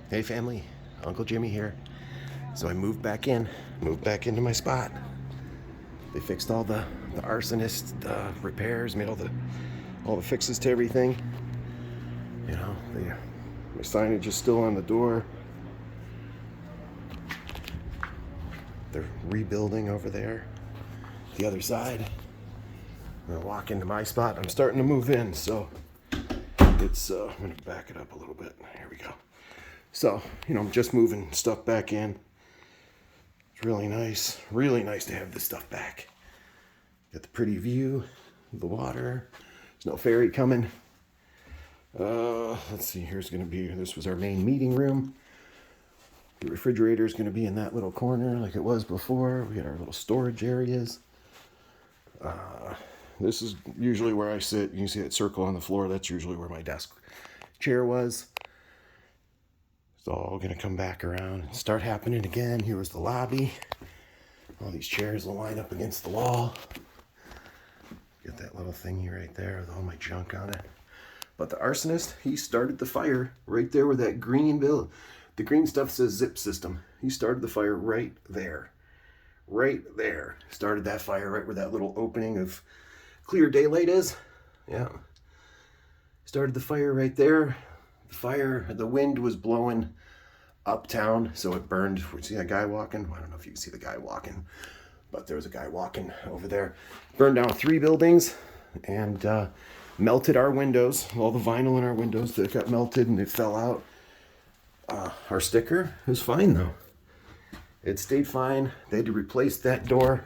Hey family, Uncle Jimmy here. So I moved back into my spot. They fixed all the arsonist repairs, made all the fixes to everything. You know, my signage is still on the door. They're rebuilding over there, the other side. I'm gonna walk into my spot. I'm starting to move in, so it's I'm gonna back it up a little bit. Here we go. So, I'm just moving stuff back in. It's really nice to have this stuff back. Got the pretty view of the water. There's no ferry coming. Let's see, this was our main meeting room. The refrigerator is going to be in that little corner like it was before. We got our little storage areas. This is usually where I sit. You can see that circle on the floor. That's usually where my desk chair was. It's all going to come back around and start happening again. Here was the lobby. All these chairs will line up against the wall. Got that little thingy right there with all my junk on it. But the arsonist, he started the fire right there where that green bill. The green stuff says zip system. He started the fire right there. Right there. Started that fire right where that little opening of clear daylight is. Yeah. Started the fire right there. The wind was blowing uptown, so it burned. We see that guy walking. I don't know if you can see the guy walking, but there was a guy walking over there. Burned down 3 buildings and melted our windows. All the vinyl in our windows that got melted and it fell out. Our sticker is fine though. It stayed fine. They had to replace that door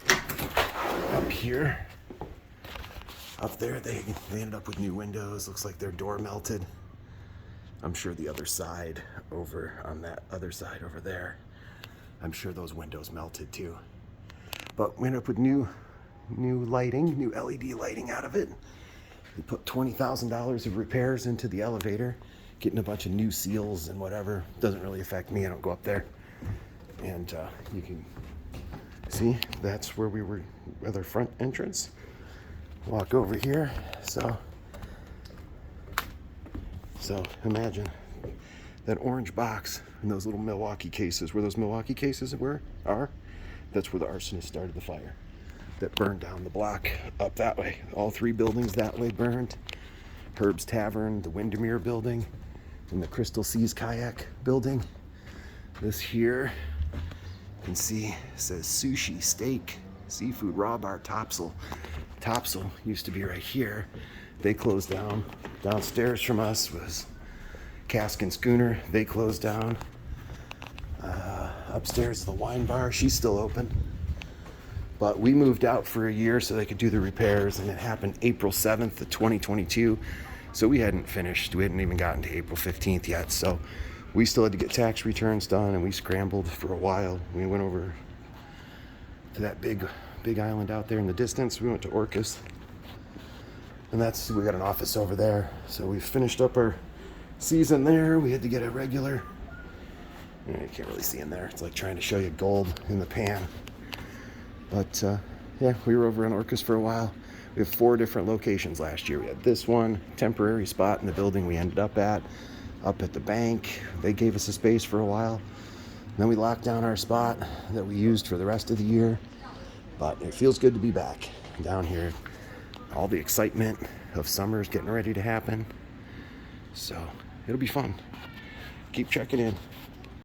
up here. Up there, they ended up with new windows. Looks like their door melted. I'm sure the other side on that other side over there, I'm sure those windows melted too. But we ended up with new lighting, new LED lighting out of it. We put $20,000 of repairs into the elevator, getting a bunch of new seals and whatever. Doesn't really affect me. I don't go up there. And you can see that's where we were with our front entrance. Walk over here. So imagine that orange box and those little Milwaukee cases, where those Milwaukee cases are. That's where the arsonist started the fire that burned down the block up that way. All 3 buildings that way burned. Herb's Tavern, the Windermere building, and the Crystal Seas Kayak building. This here, you can see, says sushi, steak, seafood, raw bar, Topsail. Topsail used to be right here. They closed down. Downstairs from us was Cask and Schooner. They closed down. Upstairs is the wine bar. She's still open. But we moved out for a year so they could do the repairs, and it happened April 7th of 2022. So we hadn't finished. We hadn't even gotten to April 15th yet. So we still had to get tax returns done, and we scrambled for a while. We went over to that big island out there in the distance. We went to Orcas. And we got an office over there. So we finished up our season there. We had to get a regular. You can't really see in there. It's like trying to show you gold in the pan. But yeah, we were over in Orcas for a while. We have 4 different locations last year. We had this one, temporary spot in the building we ended up at the bank. They gave us a space for a while. And then we locked down our spot that we used for the rest of the year. But it feels good to be back down here. All the excitement of summer is getting ready to happen. So it'll be fun. Keep checking in.